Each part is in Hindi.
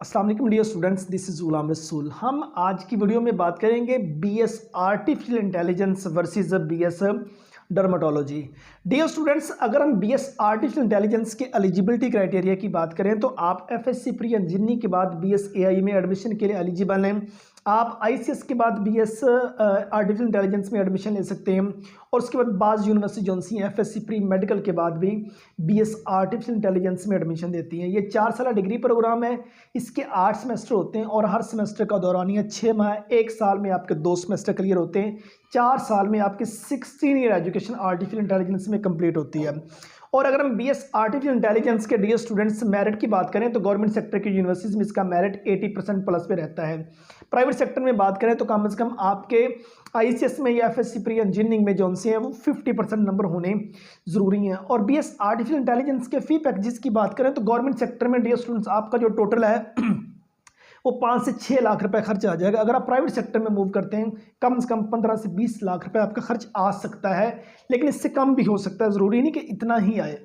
अस्सलाम वालेकुम dear students, this is Ghulam Rasool. हम आज की वीडियो में बात करेंगे BS artificial intelligence versus BS dermatology. Dear students, अगर हम बीएस आर्टिफिशियल इंटेलिजेंस के एलिजिबिलिटी क्राइटेरिया की बात करें तो आप एफएससी प्री इंजीनियरिंग के बाद बीएस एआई में एडमिशन के लिए एलिजिबल हैं। आप आईसीएस के बाद बीएस आर्टिफिशियल इंटेलिजेंस में एडमिशन ले सकते हैं और उसके बाद बाज़ यूनिवर्सिटी जो सी एफएससी प्री मेडिकल के बाद भी बीएस आर्टिफिशियल इंटेलिजेंस में एडमिशन देती हैं। ये 4 साल डिग्री प्रोग्राम है। इसके 8 सेमेस्टर होते हैं और हर सेमेस्टर का दौरानिया 6 माह, 1 साल में आपके 2 सेमेस्टर क्लियर होते हैं। 4 साल में आपकी 16 ईयर एजुकेशन आर्टिफिशियल इंटेलिजेंस में कंप्लीट होती है। और अगर हम बीएस आर्टिफिशियल इंटेलिजेंस के डियर स्टूडेंट्स मेरिट की बात करें तो गवर्नमेंट सेक्टर की यूनिवर्सिटीज में इसका मेरिट 80% प्लस पे रहता है। प्राइवेट सेक्टर में बात करें तो कम से कम आपके आईसीएस में या एफएससी प्री इंजीनियरिंग में जो से हैं वो 50% नंबर होने ज़रूरी हैं। और बीएस आर्टिफिशियल इंटेलिजेंस के फी पैकेजेस की बात करें तो गवर्नमेंट सेक्टर में डियर स्टूडेंट्स आपका जो टोटल है वो 5 से 6 लाख रुपए खर्च आ जाएगा। अगर आप प्राइवेट सेक्टर में मूव करते हैं कम से कम 15 से 20 लाख रुपए आपका खर्च आ सकता है, लेकिन इससे कम भी हो सकता है, ज़रूरी नहीं कि इतना ही आए।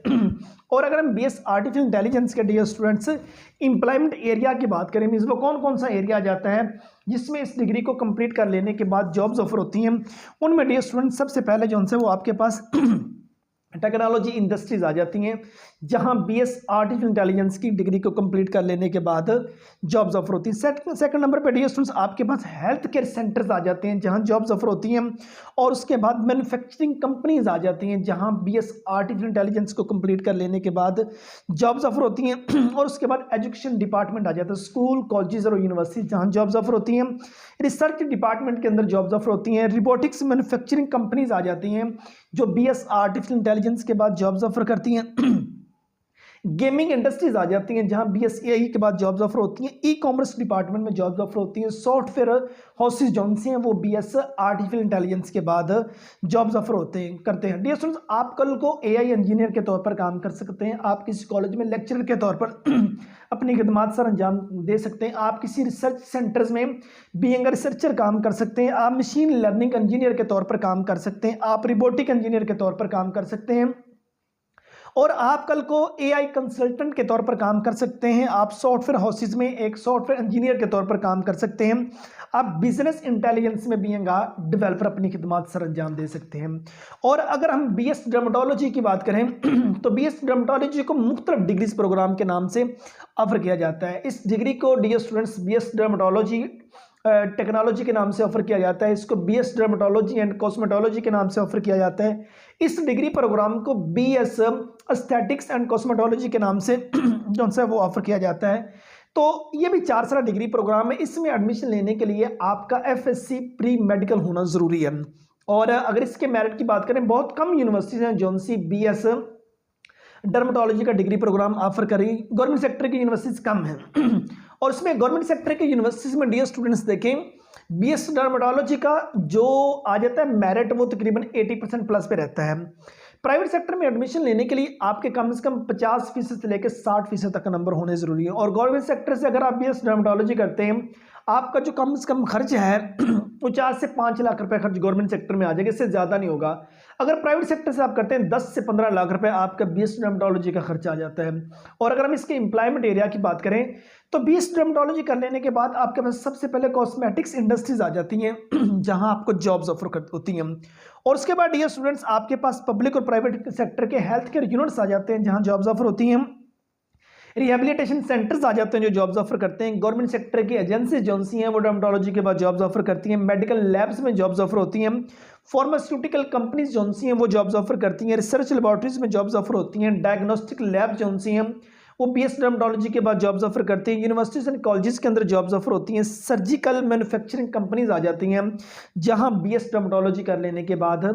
और अगर हम बीएस आर्टिफिशियल इंटेलिजेंस के डियर स्टूडेंट्स एम्प्लॉयमेंट एरिया की बात करें, मीन्स वो कौन कौन सा एरिया आ जाता है जिसमें इस डिग्री को कंप्लीट कर लेने के बाद जॉब्स ऑफर होती हैं, उनमें डियर स्टूडेंट्स सबसे पहले जो है वो आपके पास टेक्नोलॉजी इंडस्ट्रीज आ जाती हैं, जहां बीएस आर्टिफिशियल इंटेलिजेंस की डिग्री को कंप्लीट कर लेने के बाद जॉब्स ऑफर होती हैं। सेकंड नंबर पे डियर स्टूडेंट्स आपके पास हेल्थ केयर सेंटर्स आ जाते हैं जहां जॉब्स ऑफर होती हैं। और उसके बाद मैन्युफैक्चरिंग कंपनीज आ जाती हैं जहां बीएस आर्टिफिशियल इंटेलिजेंस को कंप्लीट कर लेने के बाद जॉब्स ऑफर होती हैं। और उसके बाद एजुकेशन डिपार्टमेंट आ जाता है, स्कूल कॉलेजेस और यूनिवर्सिटी जहाँ जॉब्स ऑफर होती हैं। रिसर्च डिपार्टमेंट के अंदर जॉब्स ऑफर होती हैं। रोबोटिक्स मैन्युफैक्चरिंग कंपनीज आ जाती हैं जो बीएस आर्टिफिशियल इंटेलिजेंस के बाद जॉब्स ऑफर करती हैं। गेमिंग इंडस्ट्रीज आ जाती हैं जहां बीएसएआई के बाद जॉब्स ऑफर होती हैं। ई कॉमर्स डिपार्टमेंट में जॉब्स ऑफर होती हैं। सॉफ्टवेयर हाउसेज जो हैं वो बीएस आर्टिफिशियल इंटेलिजेंस के बाद जॉब्स ऑफर करते हैं। डियर स्टूडेंट्स, आप कल को एआई इंजीनियर के तौर पर काम कर सकते हैं। आप किसी कॉलेज में लेक्चरर के तौर पर अपनी खिदमात सर अंजाम दे सकते हैं। आप किसी रिसर्च सेंटर्स में बीइंग रिसर्चर काम कर सकते हैं। आप मशीन लर्निंग इंजीनियर के तौर पर काम कर सकते हैं। आप रोबोटिक इंजीनियर के तौर पर काम कर सकते हैं। और आप कल को एआई कंसल्टेंट के तौर पर काम कर सकते हैं। आप सॉफ्टवेयर हाउसेज में एक सॉफ्टवेयर इंजीनियर के तौर पर काम कर सकते हैं। आप बिजनेस इंटेलिजेंस में बीइंग डेवलपर अपनी खिदमत सर अंजाम दे सकते हैं। और अगर हम बीएस डर्मेटोलॉजी की बात करें तो बीएस डर्मेटोलॉजी को मुख्तलिफ डिग्रीज प्रोग्राम के नाम से ऑफर किया जाता है। इस डिग्री को dear students BS dermatology technology के नाम से ऑफर किया जाता है। इसको बीएस डर्मेटोलॉजी एंड कॉस्मेटोलॉजी के नाम से ऑफर किया जाता है। इस डिग्री प्रोग्राम को बीएस एस्थेटिक्स एंड कॉस्मेटोलॉजी के नाम से जो है वो ऑफर किया जाता है। तो ये भी 4 साल डिग्री प्रोग्राम है। इसमें एडमिशन लेने के लिए आपका एफएससी प्री मेडिकल होना जरूरी है। और अगर इसके मेरिट की बात करें, बहुत कम यूनिवर्सिटीज हैं जो सी बीएस डर्मेटोलॉजी का डिग्री प्रोग्राम ऑफर करी। गवर्नमेंट सेक्टर की यूनिवर्सिटीज कम है। और इसमें गवर्नमेंट सेक्टर के यूनिवर्सिटीज में डियर स्टूडेंट्स देखें, बीएस डर्मेटोलॉजी का जो आ जाता है मेरिट वो तकरीबन 80% प्लस पे रहता है। प्राइवेट सेक्टर में एडमिशन लेने के लिए आपके कम से कम 50% से लेकर 60% तक का नंबर होने जरूरी है। और गवर्नमेंट सेक्टर से अगर आप बीएस डर्मेटोलॉजी करते हैं, आपका जो कम से कम खर्च है वो 4 से 5 लाख रुपए खर्च गवर्नमेंट सेक्टर में आ जाएगा, इससे ज़्यादा नहीं होगा। अगर प्राइवेट सेक्टर से आप करते हैं 10 से 15 लाख रुपए आपका बीएस डर्मेटोलॉजी का खर्च आ जाता है। और अगर हम इसके एम्प्लॉयमेंट एरिया की बात करें तो बीएस डर्मेटोलॉजी कर लेने के बाद आपके पास सबसे पहले कॉस्मेटिक्स इंडस्ट्रीज आ जाती हैं जहां आपको जॉब्स ऑफर होती हैं। और उसके बाद डियर स्टूडेंट्स आपके पास पब्लिक और प्राइवेट सेक्टर के हेल्थ केयर यूनिट्स आ जाते हैं जहां जॉब्स ऑफर होती हैं। रिहेबिलिटेशन सेंटर्स आ जाते हैं जो जॉब्स ऑफर करते हैं। गवर्नमेंट सेक्टर की एजेंसी जो हैं वो डर्मेटोलॉजी के बाद जॉब्स ऑफर करती हैं। मेडिकल लैब्स में जॉब्स ऑफर होती हैं। फार्मास्यूटिकल कंपनीज जो हैं वो जॉब्स ऑफर करती हैं। रिसर्च लेबोरेटरीज में जॉब्स ऑफर होती हैं। डायग्नोस्टिक लैब जो हैं वो बीएस डर्मेटोलॉजी के बाद जॉब्स ऑफर करते हैं। यूनिवर्सिटीज एंड कॉलेजेस के अंदर जॉब्स ऑफर होती हैं। सर्जिकल मैन्युफैक्चरिंग कंपनीज आ जाती हैं जहां बीएस डर्मेटोलॉजी कर लेने के बाद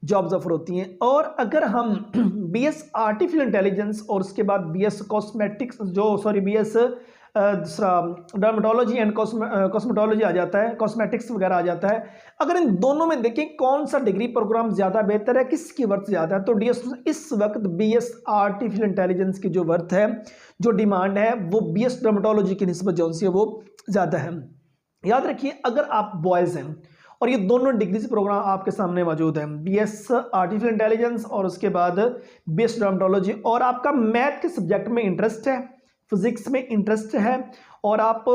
जॉब्स ऑफर होती हैं। और अगर हम बीएस आर्टिफिशियल इंटेलिजेंस और उसके बाद बीएस कॉस्मेटिक्स बीएस दूसरा डर्मेटोलॉजी एंड कॉस्मेटोलॉजी आ जाता है, कॉस्मेटिक्स वगैरह आ जाता है, अगर इन दोनों में देखें कौन सा डिग्री प्रोग्राम ज़्यादा बेहतर है, किसकी वर्थ ज़्यादा है, तो डियर इस वक्त बीएस आर्टिफिशियल इंटेलिजेंस की जो वर्थ है, जो डिमांड है, वो बीएस डर्मेटोलॉजी की निस्बत जो सी है वो ज़्यादा है। याद रखिए, अगर आप बॉयज़ हैं और ये दोनों डिग्रीज प्रोग्राम आपके सामने मौजूद हैं, बीएस आर्टिफिशियल इंटेलिजेंस और उसके बाद बीएस डर्मेटोलॉजी, और आपका मैथ के सब्जेक्ट में इंटरेस्ट है, फिजिक्स में इंटरेस्ट है और आप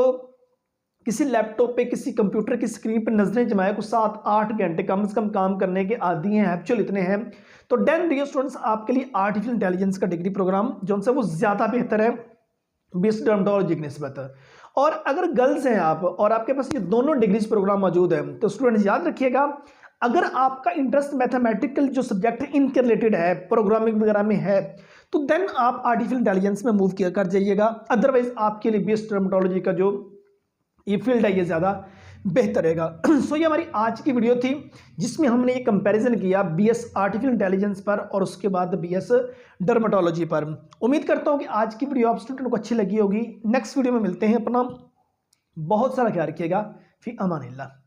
किसी लैपटॉप पे किसी कंप्यूटर की स्क्रीन पर नजरें जमाए को 7-8 घंटे कम से कम काम करने के आदी हैं, एक्चुअल इतने हैं, तो देन डियर स्टूडेंट्स आपके लिए आर्टिफिशियल इंटेलिजेंस का डिग्री प्रोग्राम जो उनसे वो ज़्यादा बेहतर है बीएससी डर्मेटोलॉजी की निस्बत। और अगर गर्ल्स हैं आप और आपके पास ये दोनों डिग्रीज प्रोग्राम मौजूद है तो स्टूडेंट्स याद रखिएगा, अगर आपका इंटरेस्ट मैथमेटिकल जो सब्जेक्ट इनके रिलेटेड है, प्रोग्रामिंग वगैरह में है, तो देन आप आर्टिफिशियल इंटेलिजेंस में मूव किया कर जाइएगा। अदरवाइज आपके लिए बीएससी डर्मेटोलॉजी का जो ये फील्ड है ये ज़्यादा बेहतर रहेगा। सो ये हमारी आज की वीडियो थी जिसमें हमने ये कंपैरिजन किया बीएस आर्टिफिशियल इंटेलिजेंस पर और उसके बाद बीएस डर्मेटोलॉजी पर। उम्मीद करता हूँ कि आज की वीडियो आप स्टूडेंट को अच्छी लगी होगी। नेक्स्ट वीडियो में मिलते हैं, अपना बहुत सारा ख्याल रखिएगा। फी अमानिल्लाह।